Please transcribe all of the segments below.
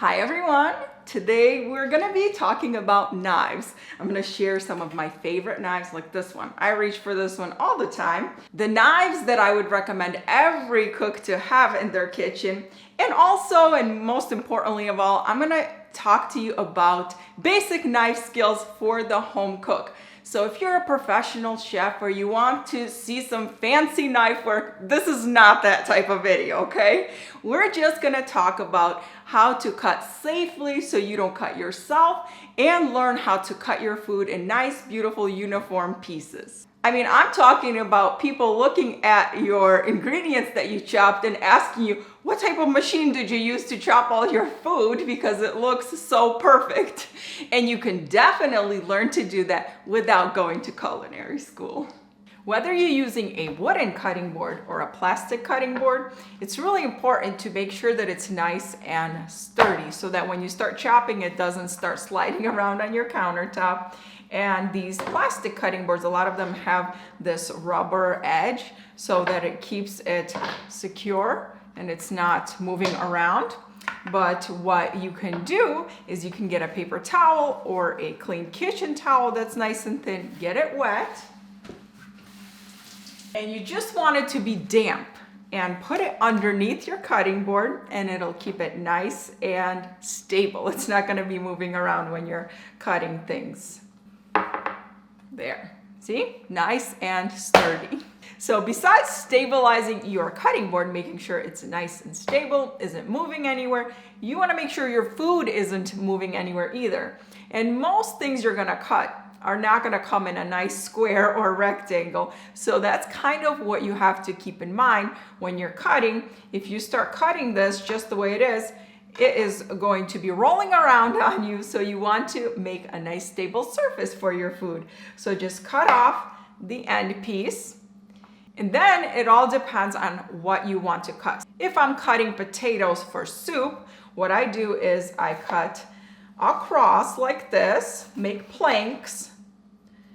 Hi everyone! Today we're going to be talking about knives. I'm going to share some of my favorite knives like this one. I reach for this one all the time. The knives that I would recommend every cook to have in their kitchen. And also, and most importantly of all, I'm going to talk to you about basic knife skills for the home cook. So if you're a professional chef or you want to see some fancy knife work, this is not that type of video, okay? We're just gonna talk about how to cut safely so you don't cut yourself and learn how to cut your food in nice, beautiful, uniform pieces. I mean, I'm talking about people looking at your ingredients that you chopped and asking you, what type of machine did you use to chop all your food because it looks so perfect? And you can definitely learn to do that without going to culinary school. Whether you're using a wooden cutting board or a plastic cutting board, it's really important to make sure that it's nice and sturdy so that when you start chopping, it doesn't start sliding around on your countertop. And these plastic cutting boards, a lot of them have this rubber edge so that it keeps it secure and it's not moving around. But what you can do is you can get a paper towel or a clean kitchen towel that's nice and thin, get it wet, and you just want it to be damp, and put it underneath your cutting board and it'll keep it nice and stable. It's not going to be moving around when you're cutting things. There, see? Nice and sturdy. So besides stabilizing your cutting board, making sure it's nice and stable, isn't moving anywhere, you want to make sure your food isn't moving anywhere either. And most things you're going to cut are not going to come in a nice square or rectangle. So that's kind of what you have to keep in mind when you're cutting. If you start cutting this just the way it is going to be rolling around on you. So you want to make a nice stable surface for your food. So just cut off the end piece. And then it all depends on what you want to cut. If I'm cutting potatoes for soup, what I do is I cut across like this, make planks,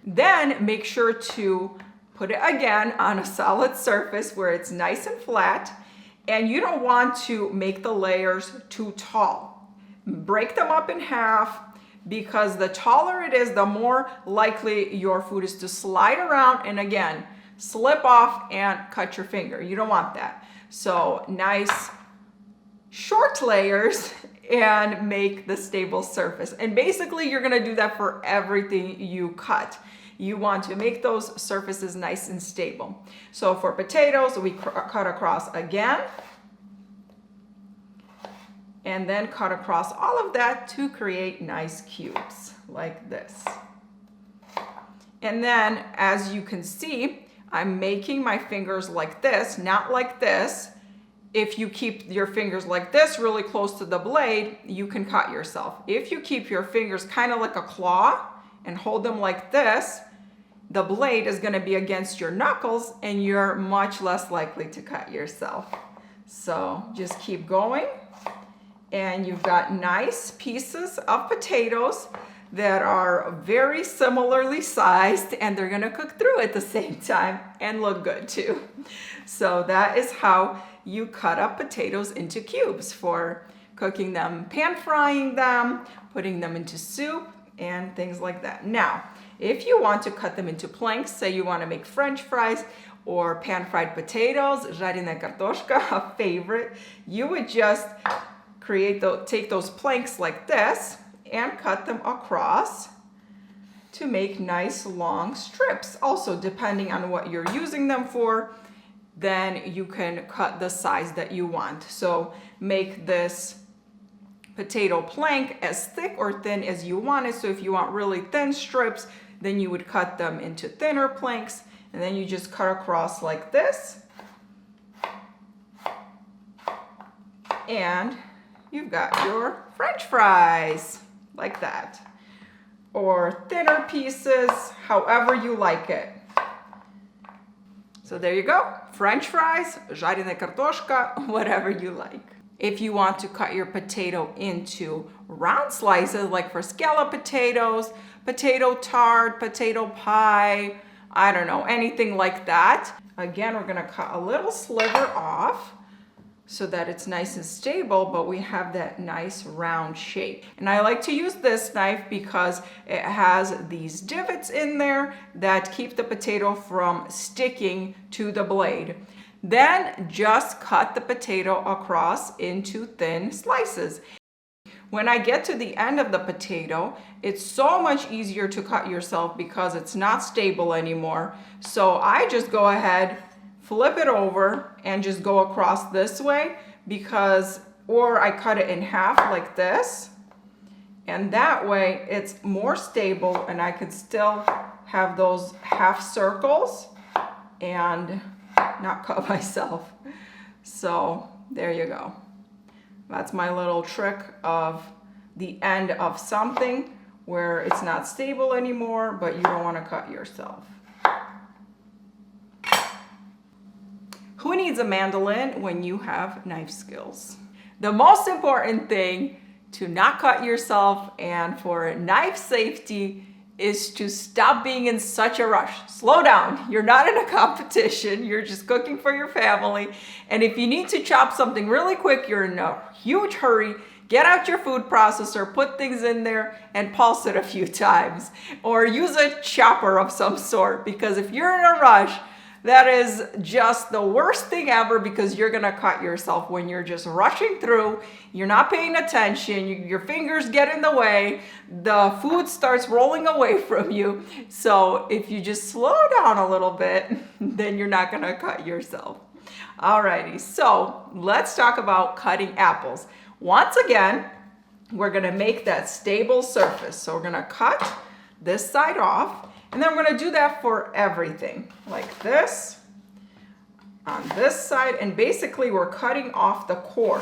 then make sure to put it again on a solid surface where it's nice and flat. And you don't want to make the layers too tall. Break them up in half, because the taller it is, the more likely your food is to slide around and again, slip off and cut your finger. You don't want that. So nice short layers and make the stable surface. And basically you're gonna do that for everything you cut. You want to make those surfaces nice and stable. So for potatoes, we cut across again, and then cut across all of that to create nice cubes like this. And then as you can see, I'm making my fingers like this, not like this. If you keep your fingers like this really close to the blade, you can cut yourself. If you keep your fingers kind of like a claw and hold them like this, the blade is going to be against your knuckles and you're much less likely to cut yourself. So just keep going. And you've got nice pieces of potatoes that are very similarly sized, and they're going to cook through at the same time and look good too. So that is how you cut up potatoes into cubes for cooking them, pan frying them, putting them into soup and things like that. Now, if you want to cut them into planks, say you want to make French fries or pan fried potatoes, жареная картошка, a favorite, you would just take those planks like this and cut them across to make nice long strips. Also, depending on what you're using them for, then you can cut the size that you want. So make this potato plank as thick or thin as you want it. So if you want really thin strips, then you would cut them into thinner planks, and then you just cut across like this. And you've got your French fries like that, or thinner pieces, however you like it. So there you go, French fries, жареная картошка, whatever you like. If you want to cut your potato into round slices, like for scallop potatoes, potato tart, potato pie, I don't know, anything like that. Again, we're gonna cut a little sliver off so that it's nice and stable, but we have that nice round shape. And I like to use this knife because it has these divots in there that keep the potato from sticking to the blade. Then just cut the potato across into thin slices. When I get to the end of the potato, it's so much easier to cut yourself because it's not stable anymore. So I just go ahead, flip it over and just go across this way or I cut it in half like this. And that way it's more stable and I could still have those half circles and not cut myself. So there you go. That's my little trick of the end of something where it's not stable anymore, but you don't want to cut yourself. Who needs a mandolin when you have knife skills? The most important thing to not cut yourself and for knife safety is to stop being in such a rush. Slow down. You're not in a competition. You're just cooking for your family. And if you need to chop something really quick, you're in a huge hurry, get out your food processor, put things in there and pulse it a few times. Or use a chopper of some sort, because if you're in a rush, that is just the worst thing ever, because you're gonna cut yourself when you're just rushing through, you're not paying attention, your fingers get in the way, the food starts rolling away from you. So if you just slow down a little bit, then you're not gonna cut yourself. Alrighty, so let's talk about cutting apples. Once again, we're gonna make that stable surface. So we're gonna cut this side off. And then we're going to do that for everything, like this, on this side, and basically we're cutting off the core.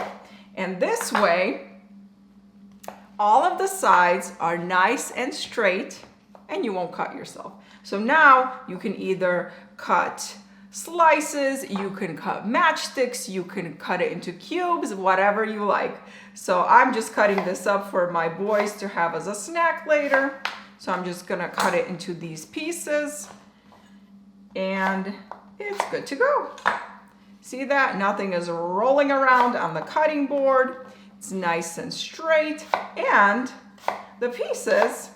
And this way, all of the sides are nice and straight, and you won't cut yourself. So now you can either cut slices, you can cut matchsticks, you can cut it into cubes, whatever you like. So I'm just cutting this up for my boys to have as a snack later. So I'm just gonna cut it into these pieces and it's good to go. See that? Nothing is rolling around on the cutting board. It's nice and straight, and the pieces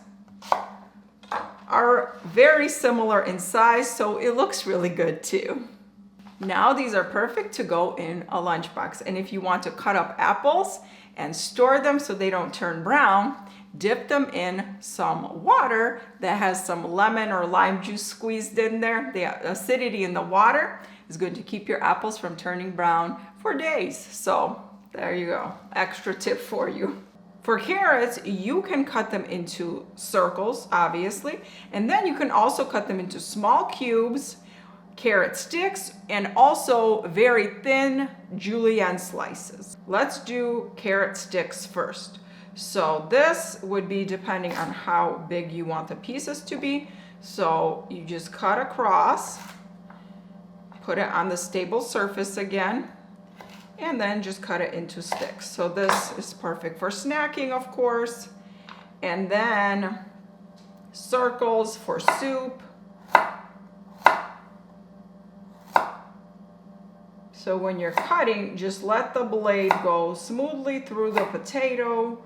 are very similar in size, so it looks really good too. Now these are perfect to go in a lunchbox. And if you want to cut up apples and store them so they don't turn brown, dip them in some water that has some lemon or lime juice squeezed in there. The acidity in the water is going to keep your apples from turning brown for days. So there you go, extra tip for you. For carrots, you can cut them into circles, obviously, and then you can also cut them into small cubes, carrot sticks, and also very thin julienne slices. Let's do carrot sticks first. So this would be depending on how big you want the pieces to be. So you just cut across, put it on the stable surface again, and then just cut it into sticks. So this is perfect for snacking, of course. And then circles for soup. So when you're cutting, just let the blade go smoothly through the potato.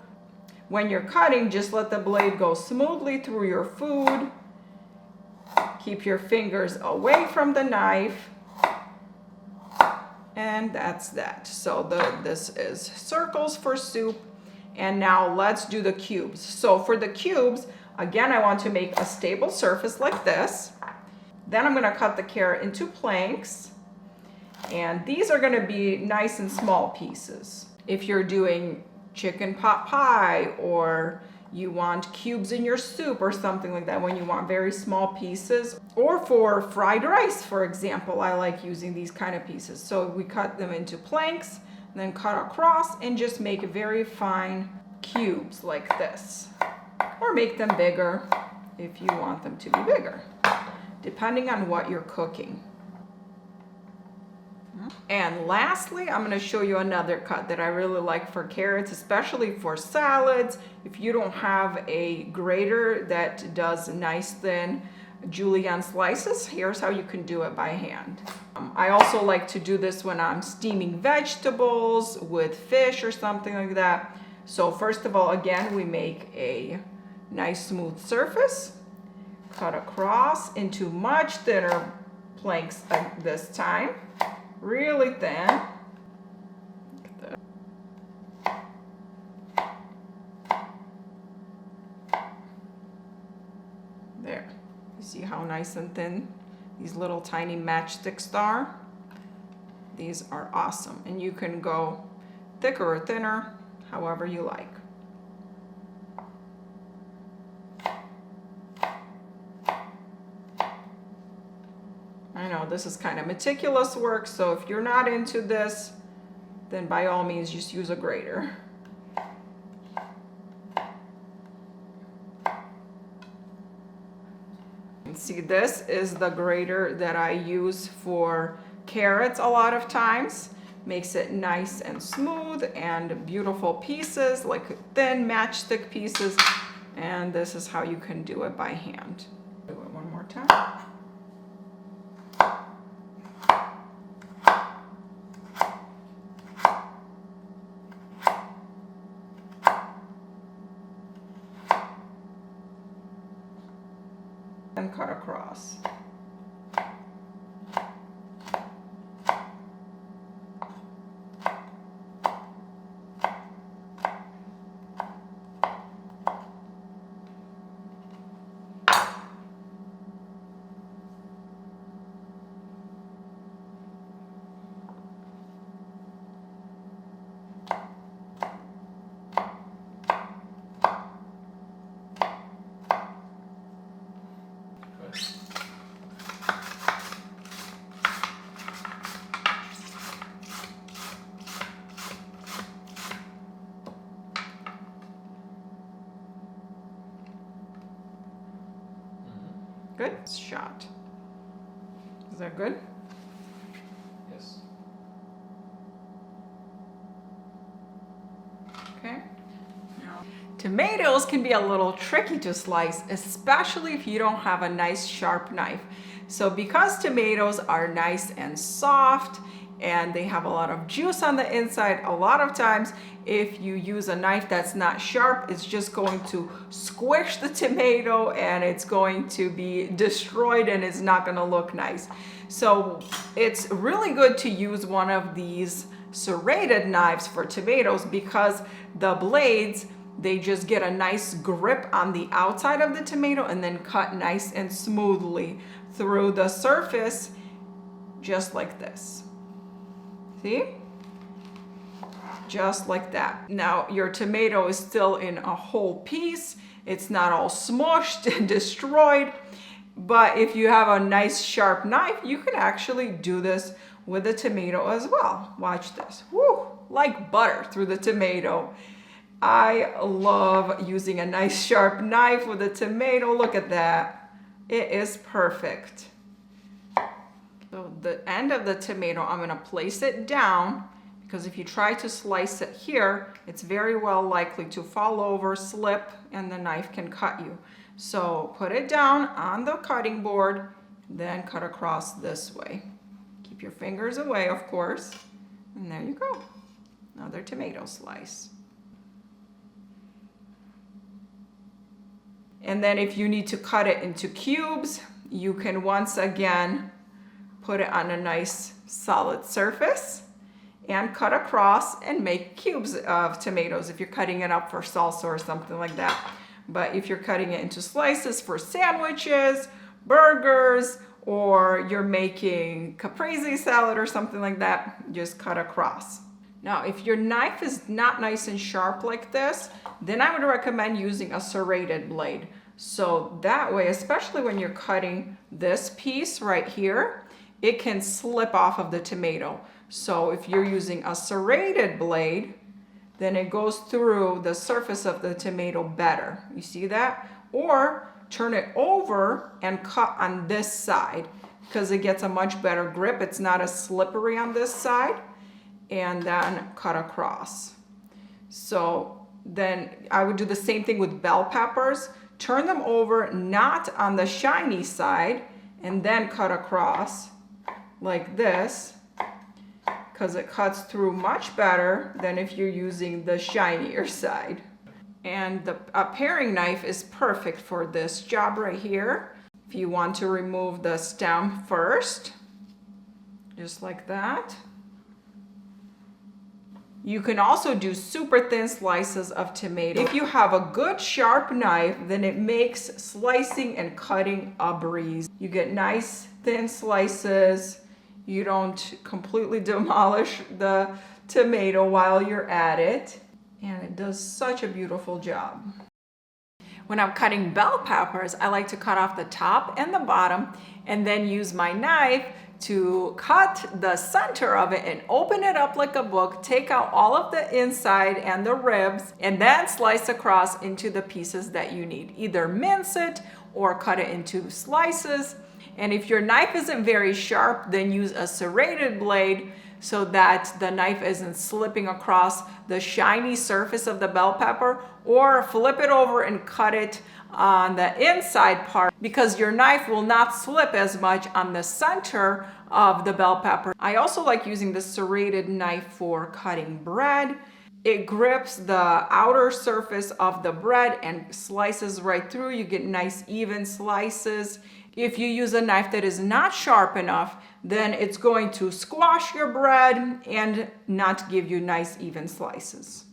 When you're cutting, just let the blade go smoothly through your food. Keep your fingers away from the knife. And that's that. So this is circles for soup. And now let's do the cubes. So for the cubes, again, I want to make a stable surface like this. Then I'm going to cut the carrot into planks. And these are going to be nice and small pieces. If you're doing chicken pot pie, or you want cubes in your soup or something like that, when you want very small pieces, or for fried rice, for example, I like using these kind of pieces. So we cut them into planks, then cut across and just make very fine cubes like this, or make them bigger if you want them to be bigger, depending on what you're cooking. And lastly, I'm going to show you another cut that I really like for carrots, especially for salads. If you don't have a grater that does nice thin julienne slices. Here's how you can do it by hand. I also like to do this when I'm steaming vegetables with fish or something like that. So first of all, again, we make a nice smooth surface, cut across into much thinner planks this time, really thin. There, you see how nice and thin these little tiny matchsticks are? These are awesome, and you can go thicker or thinner, however you like. I know this is kind of meticulous work, so if you're not into this, then by all means just use a grater. And see, this is the grater that I use for carrots a lot of times. Makes it nice and smooth and beautiful pieces, like thin matchstick pieces. And this is how you can do it by hand. Do it one more time. And cut across. Good shot. Is that good? Yes. Okay. Now, tomatoes can be a little tricky to slice, especially if you don't have a nice sharp knife. So because tomatoes are nice and soft and they have a lot of juice on the inside, a lot of times if you use a knife that's not sharp, it's just going to squish the tomato and it's going to be destroyed and it's not going to look nice. So it's really good to use one of these serrated knives for tomatoes because the blades, they just get a nice grip on the outside of the tomato and then cut nice and smoothly through the surface, just like this. See? Just like that. Now your tomato is still in a whole piece. It's not all smushed and destroyed. But if you have a nice sharp knife, you can actually do this with the tomato as well. Watch this. Woo! Like butter through the tomato. I love using a nice sharp knife with a tomato. Look at that. It is perfect. So the end of the tomato, I'm going to place it down because if you try to slice it here, it's very well likely to fall over, slip, and the knife can cut you. So put it down on the cutting board, then cut across this way. Keep your fingers away, of course. And there you go. Another tomato slice. And then if you need to cut it into cubes, you can once again put it on a nice solid surface and cut across and make cubes of tomatoes if you're cutting it up for salsa or something like that. But if you're cutting it into slices for sandwiches, burgers, or you're making caprese salad or something like that, just cut across. Now, if your knife is not nice and sharp like this, then I would recommend using a serrated blade. So that way, especially when you're cutting this piece right here, it can slip off of the tomato. So if you're using a serrated blade, then it goes through the surface of the tomato better. You see that? Or turn it over and cut on this side because it gets a much better grip. It's not as slippery on this side. And then cut across. So then I would do the same thing with bell peppers. turn them over, not on the shiny side, and then cut across like this, because it cuts through much better than if you're using the shinier side. And a paring knife is perfect for this job right here. If you want to remove the stem first, just like that. You can also do super thin slices of tomato. If you have a good sharp knife, then it makes slicing and cutting a breeze. You get nice thin slices. You don't completely demolish the tomato while you're at it. And it does such a beautiful job. When I'm cutting bell peppers, I like to cut off the top and the bottom and then use my knife to cut the center of it and open it up like a book, take out all of the inside and the ribs, and then slice across into the pieces that you need. Either mince it or cut it into slices. And if your knife isn't very sharp, then use a serrated blade so that the knife isn't slipping across the shiny surface of the bell pepper, or flip it over and cut it on the inside part, because your knife will not slip as much on the center of the bell pepper. I also like using the serrated knife for cutting bread. It grips the outer surface of the bread and slices right through. You get nice even slices. If you use a knife that is not sharp enough, then it's going to squash your bread and not give you nice even slices.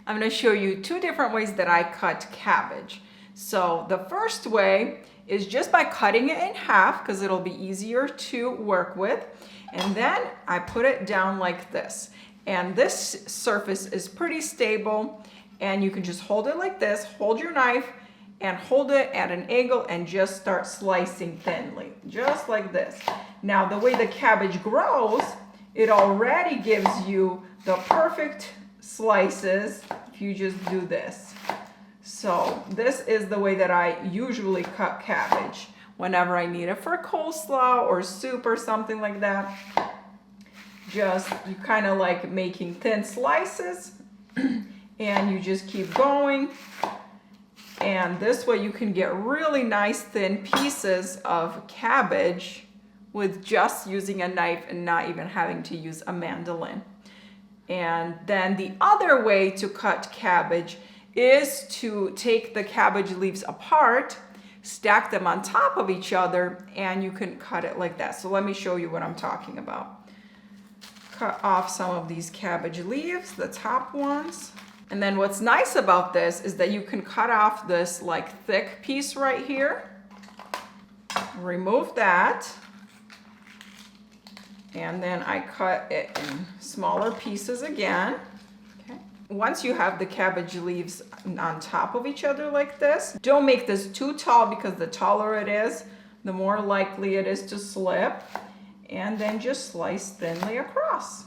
I'm going to show you two different ways that I cut cabbage. So the first way is just by cutting it in half, because it'll be easier to work with. And then I put it down like this. And this surface is pretty stable, and you can just hold it like this, hold your knife and hold it at an angle and just start slicing thinly, just like this. Now, the way the cabbage grows, it already gives you the perfect slices if you just do this. So this is the way that I usually cut cabbage whenever I need it for coleslaw or soup or something like that. Just, you kind of like making thin slices and you just keep going. And this way you can get really nice thin pieces of cabbage with just using a knife and not even having to use a mandolin. And then the other way to cut cabbage is to take the cabbage leaves apart, stack them on top of each other, and you can cut it like that. So let me show you what I'm talking about. Cut off some of these cabbage leaves, the top ones. And then what's nice about this is that you can cut off this like thick piece right here. Remove that. And then I cut it in smaller pieces again. Okay. Once you have the cabbage leaves on top of each other like this, don't make this too tall, because the taller it is, the more likely it is to slip. And then just slice thinly across,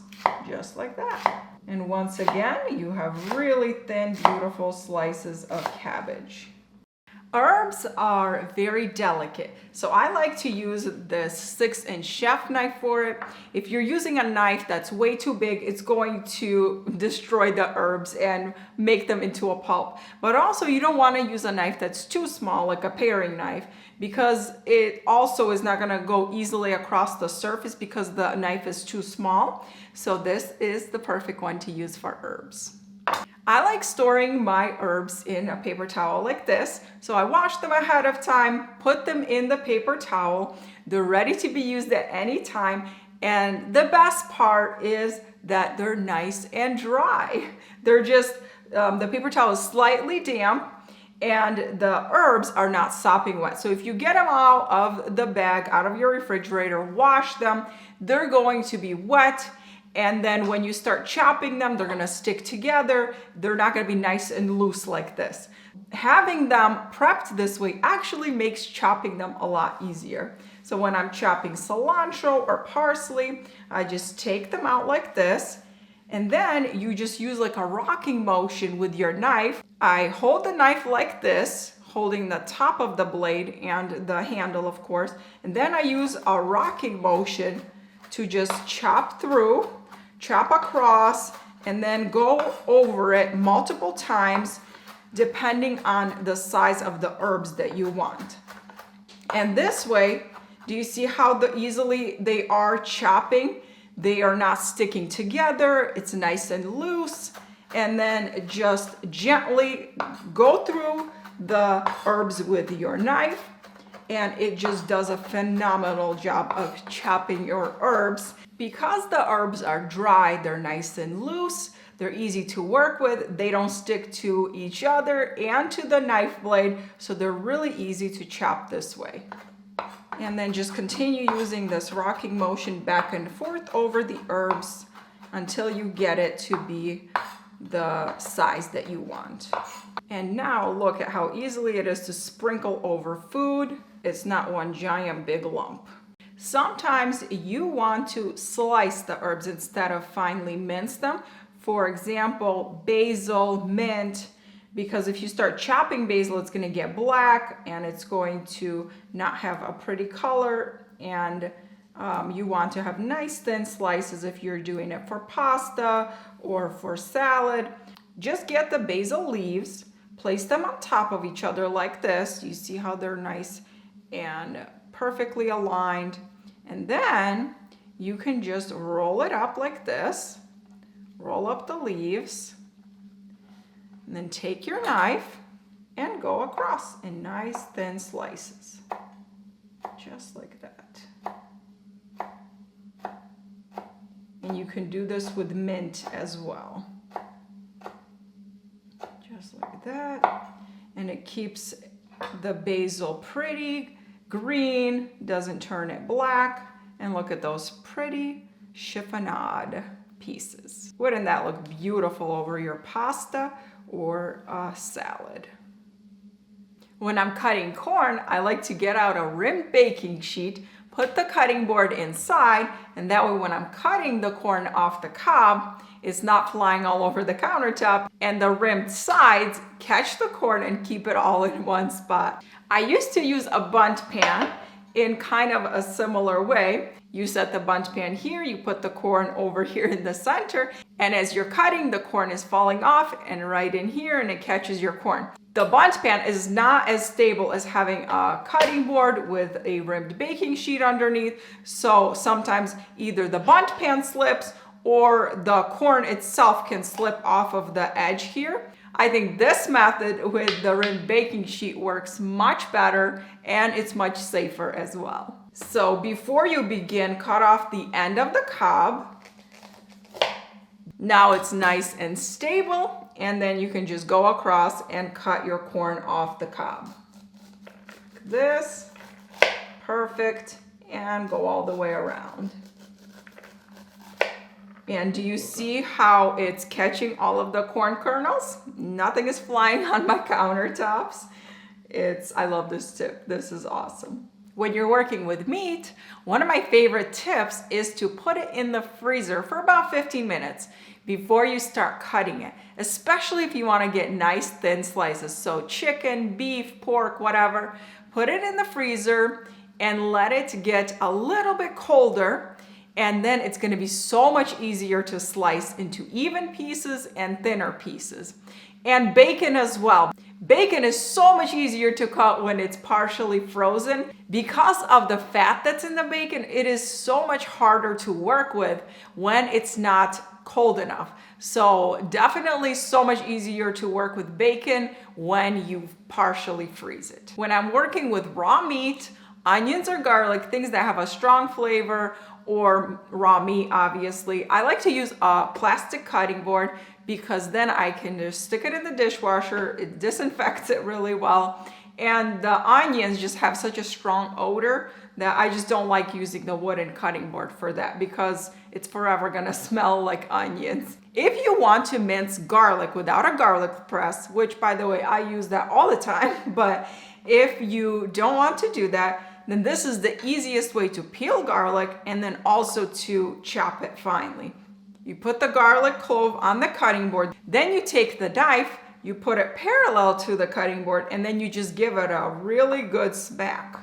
just like that. And once again, you have really thin, beautiful slices of cabbage. Herbs are very delicate, so I like to use this 6-inch chef knife for it. If you're using a knife that's way too big, it's going to destroy the herbs and make them into a pulp. But also, you don't want to use a knife that's too small, like a paring knife, because it also is not going to go easily across the surface because the knife is too small. So this is the perfect one to use for herbs. I like storing my herbs in a paper towel like this. So I wash them ahead of time, put them in the paper towel. They're ready to be used at any time. And the best part is that they're nice and dry. They're just, the paper towel is slightly damp and the herbs are not sopping wet. So if you get them out of the bag, out of your refrigerator, wash them, they're going to be wet. And then when you start chopping them, they're gonna stick together. They're not gonna be nice and loose like this. Having them prepped this way actually makes chopping them a lot easier. So when I'm chopping cilantro or parsley, I just take them out like this. And then you just use like a rocking motion with your knife. I hold the knife like this, holding the top of the blade and the handle, of course. And then I use a rocking motion to just chop through, chop across, and then go over it multiple times depending on the size of the herbs that you want. And this way, do you see how easily they are chopping? They are not sticking together. It's nice and loose. And then just gently go through the herbs with your knife, and it just does a phenomenal job of chopping your herbs. Because the herbs are dry, they're nice and loose, they're easy to work with, they don't stick to each other and to the knife blade, so they're really easy to chop this way. And then just continue using this rocking motion back and forth over the herbs until you get it to be the size that you want. And now look at how easily it is to sprinkle over food. It's not one giant big lump. Sometimes you want to slice the herbs instead of finely mince them. For example, basil, mint, because if you start chopping basil, it's going to get black and it's going to not have a pretty color, and you want to have nice thin slices if you're doing it for pasta or for salad. Just get the basil leaves, place them on top of each other like this. You see how they're nice and perfectly aligned. And then you can just roll it up like this. Roll up the leaves. And then take your knife and go across in nice thin slices. Just like that. And you can do this with mint as well. Just like that. And it keeps the basil pretty green, doesn't turn it black. And look at those pretty chiffonade pieces. Wouldn't that look beautiful over your pasta or a salad? When I'm cutting corn, I like to get out a rimmed baking sheet, put the cutting board inside, and that way when I'm cutting the corn off the cob, it's not flying all over the countertop, and the rimmed sides catch the corn and keep it all in one spot. I used to use a bundt pan in kind of a similar way. You set the bundt pan here, you put the corn over here in the center, and as you're cutting, the corn is falling off and right in here, and it catches your corn. The bundt pan is not as stable as having a cutting board with a rimmed baking sheet underneath, so sometimes either the bundt pan slips or the corn itself can slip off of the edge here. I think this method with the rimmed baking sheet works much better, and it's much safer as well. So before you begin, cut off the end of the cob. Now it's nice and stable, and then you can just go across and cut your corn off the cob. Like this, perfect, and go all the way around. And do you see how it's catching all of the corn kernels? Nothing is flying on my countertops. I love this tip. This is awesome. When you're working with meat, one of my favorite tips is to put it in the freezer for about 15 minutes before you start cutting it, especially if you want to get nice thin slices. So chicken, beef, pork, whatever, put it in the freezer and let it get a little bit colder, and then it's going to be so much easier to slice into even pieces and thinner pieces. And bacon as well. Bacon is so much easier to cut when it's partially frozen. Because of the fat that's in the bacon, it is so much harder to work with when it's not cold enough. So definitely so much easier to work with bacon when you partially freeze it. When I'm working with raw meat, onions or garlic, things that have a strong flavor, or raw meat, obviously, I like to use a plastic cutting board because then I can just stick it in the dishwasher. It disinfects it really well. And the onions just have such a strong odor that I just don't like using the wooden cutting board for that because it's forever gonna smell like onions. If you want to mince garlic without a garlic press, which by the way, I use that all the time, but if you don't want to do that, then this is the easiest way to peel garlic and then also to chop it finely. You put the garlic clove on the cutting board, then you take the knife, you put it parallel to the cutting board, and then you just give it a really good smack.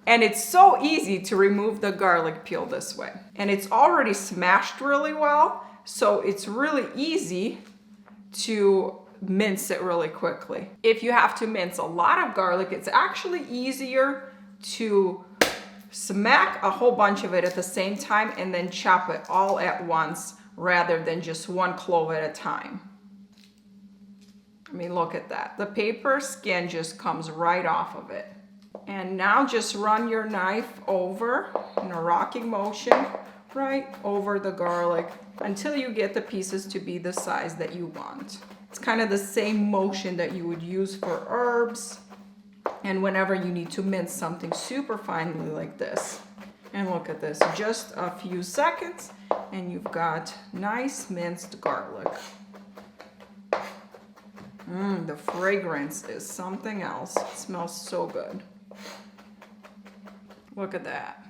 And it's so easy to remove the garlic peel this way. And it's already smashed really well, so it's really easy to mince it really quickly. If you have to mince a lot of garlic, it's actually easier to smack a whole bunch of it at the same time and then chop it all at once rather than just one clove at a time. I mean, look at that. The paper skin just comes right off of it. And now just run your knife over in a rocking motion right over the garlic until you get the pieces to be the size that you want. It's kind of the same motion that you would use for herbs and whenever you need to mince something super finely like this. And look at this, just a few seconds and you've got nice minced garlic. The fragrance is something else. It smells so good. Look at that.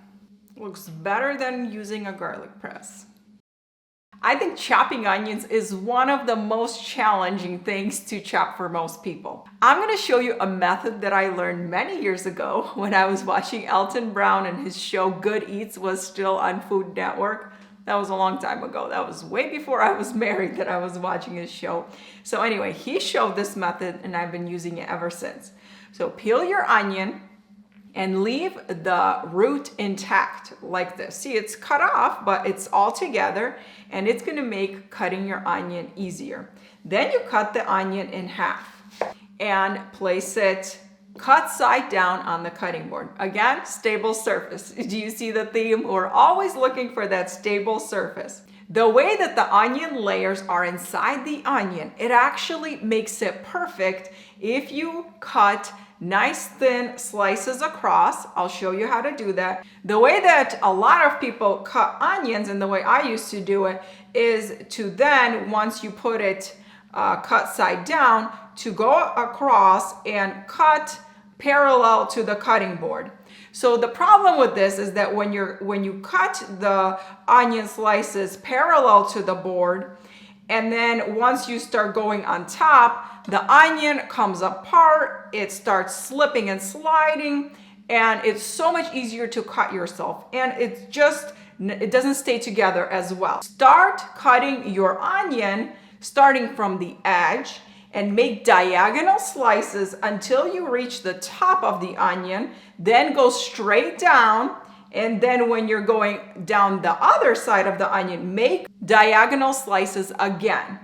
Looks better than using a garlic press. I think chopping onions is one of the most challenging things to chop for most people. I'm going to show you a method that I learned many years ago when I was watching Elton Brown and his show Good Eats was still on Food Network. That was a long time ago. That was way before I was married that I was watching his show. So anyway, he showed this method and I've been using it ever since. So peel your onion and leave the root intact like this. See, it's cut off, but it's all together and it's gonna make cutting your onion easier. Then you cut the onion in half and place it cut side down on the cutting board. Again, stable surface. Do you see the theme? We're always looking for that stable surface. The way that the onion layers are inside the onion, it actually makes it perfect if you cut nice thin slices across. I'll show you how to do that. The way that a lot of people cut onions and the way I used to do it is to then, once you put it cut side down, to go across and cut parallel to the cutting board. So the problem with this is that when you cut the onion slices parallel to the board, and then once you start going on top, the onion comes apart, it starts slipping and sliding, and it's so much easier to cut yourself. And it doesn't stay together as well. Start cutting your onion starting from the edge and make diagonal slices until you reach the top of the onion, then go straight down. And then when you're going down the other side of the onion, make diagonal slices again.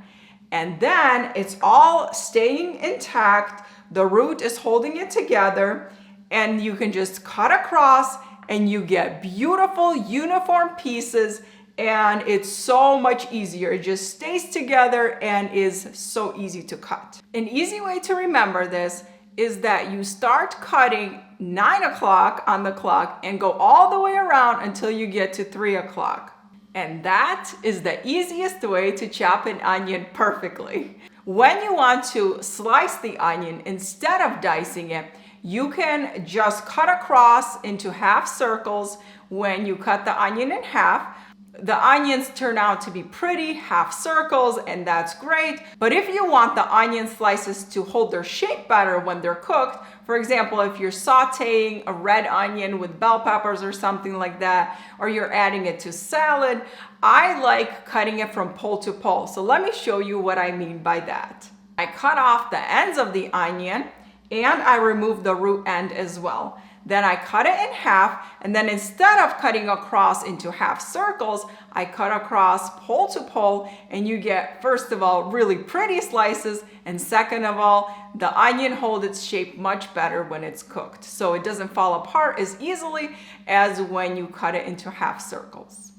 And then it's all staying intact. The root is holding it together and you can just cut across and you get beautiful uniform pieces and it's so much easier. It just stays together and is so easy to cut. An easy way to remember this is that you start cutting 9 o'clock on the clock and go all the way around until you get to 3 o'clock. And that is the easiest way to chop an onion perfectly. When you want to slice the onion, instead of dicing it, you can just cut across into half circles when you cut the onion in half. The onions turn out to be pretty half circles and that's great. But if you want the onion slices to hold their shape better when they're cooked, for example, if you're sauteing a red onion with bell peppers or something like that, or you're adding it to salad, I like cutting it from pole to pole. So let me show you what I mean by that. I cut off the ends of the onion and I remove the root end as well. Then I cut it in half, and then instead of cutting across into half circles, I cut across pole to pole, and you get, first of all, really pretty slices, and second of all, the onion holds its shape much better when it's cooked. So it doesn't fall apart as easily as when you cut it into half circles.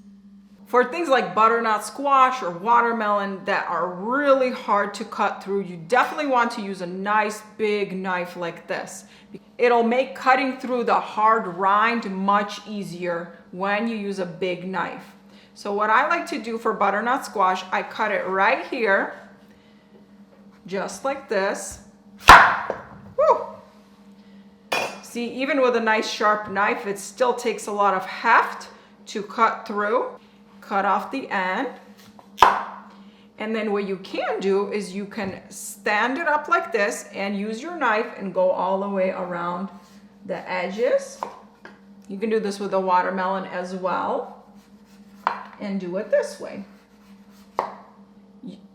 For things like butternut squash or watermelon that are really hard to cut through, you definitely want to use a nice big knife like this. It'll make cutting through the hard rind much easier when you use a big knife. So what I like to do for butternut squash, I cut it right here, just like this. Woo! See, even with a nice sharp knife, it still takes a lot of heft to cut through. Cut off the end. And then what you can do is you can stand it up like this and use your knife and go all the way around the edges. You can do this with a watermelon as well and do it this way.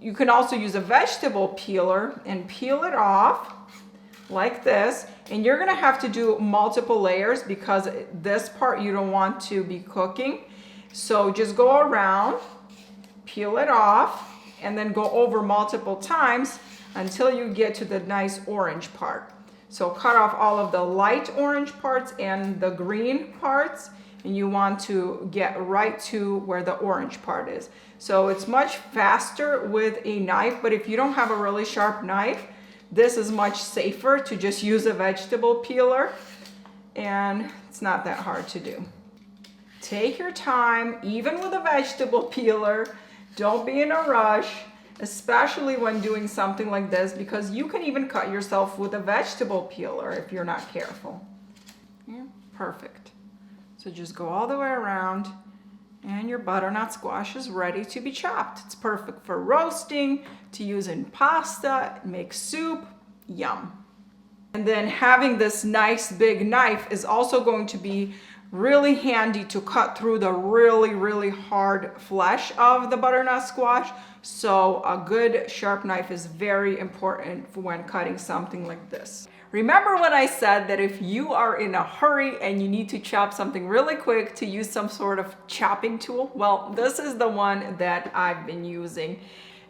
You can also use a vegetable peeler and peel it off like this. And you're gonna have to do multiple layers because this part you don't want to be cooking. So just go around, peel it off, and then go over multiple times until you get to the nice orange part. So cut off all of the light orange parts and the green parts, and you want to get right to where the orange part is. So it's much faster with a knife, but if you don't have a really sharp knife, this is much safer to just use a vegetable peeler, and it's not that hard to do. Take your time, even with a vegetable peeler. Don't be in a rush, especially when doing something like this, because you can even cut yourself with a vegetable peeler if you're not careful. Yeah, perfect. So just go all the way around, and your butternut squash is ready to be chopped. It's perfect for roasting, to use in pasta, make soup, yum. And then having this nice big knife is also going to be really handy to cut through the really hard flesh of the butternut squash. So a good sharp knife is very important for when cutting something like this. Remember when I said that if you are in a hurry and you need to chop something really quick, to use some sort of chopping tool? Well, this is the one that I've been using.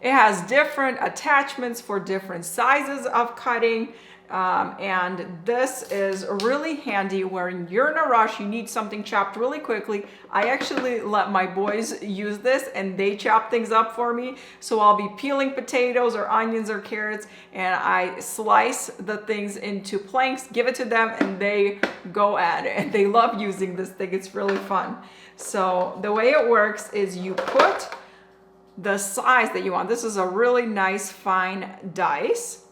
It has different attachments for different sizes of cutting. And this is really handy when you're in a rush, you need something chopped really quickly. I actually let my boys use this and they chop things up for me. So I'll be peeling potatoes or onions or carrots, and I slice the things into planks, give it to them, and they go at it. And they love using this thing. It's really fun. So the way it works is you put the size that you want. This is a really nice fine dice.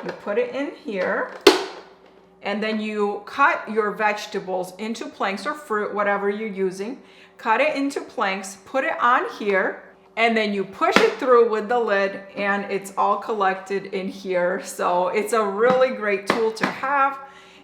You put it in here, and then you cut your vegetables into planks, or fruit, whatever you're using. Cut it into planks, put it on here, and then you push it through with the lid, and it's all collected in here. So it's a really great tool to have.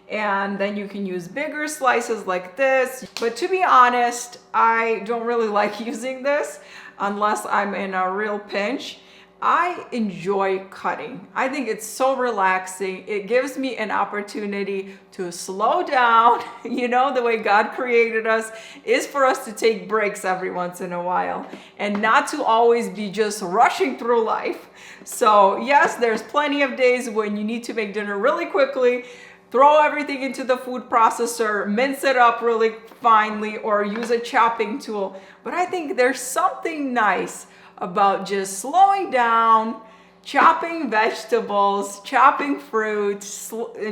And then you can use bigger slices like this. But to be honest, I don't really like using this unless I'm in a real pinch. I enjoy cutting. I think it's so relaxing. It gives me an opportunity to slow down. You know, the way God created us is for us to take breaks every once in a while and not to always be just rushing through life. So yes, there's plenty of days when you need to make dinner really quickly, throw everything into the food processor, mince it up really finely, or use a chopping tool. But I think there's something nice about just slowing down, chopping vegetables, chopping fruit,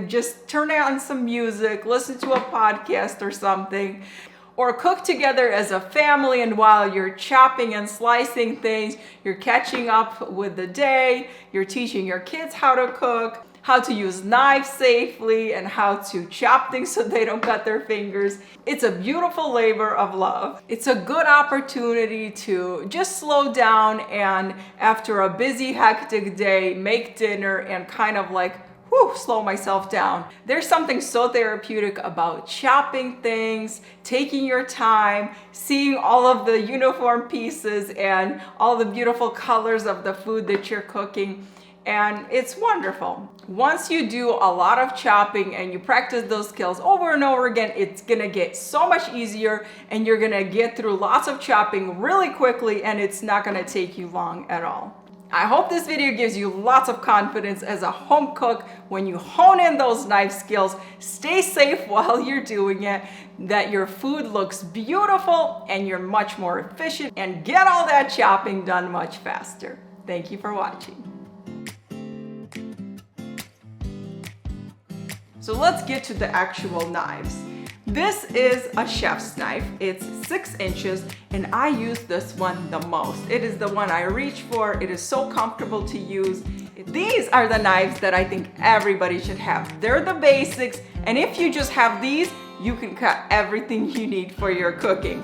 just turning on some music, listen to a podcast or something, or cook together as a family. And while you're chopping and slicing things, you're catching up with the day, you're teaching your kids how to cook, how to use knives safely, and how to chop things so they don't cut their fingers. It's a beautiful labor of love. It's a good opportunity to just slow down and, after a busy, hectic day, make dinner and kind of like, slow myself down. There's something so therapeutic about chopping things, taking your time, seeing all of the uniform pieces and all the beautiful colors of the food that you're cooking. And it's wonderful. Once you do a lot of chopping and you practice those skills over and over again, it's gonna get so much easier, and you're gonna get through lots of chopping really quickly, and it's not gonna take you long at all. I hope this video gives you lots of confidence as a home cook when you hone in those knife skills. Stay safe while you're doing it, that your food looks beautiful and you're much more efficient, and get all that chopping done much faster. Thank you for watching. So let's get to the actual knives. This is a chef's knife. It's 6 inches, and I use this one the most. It is the one I reach for. It is so comfortable to use. These are the knives that I think everybody should have. They're the basics, and if you just have these, you can cut everything you need for your cooking.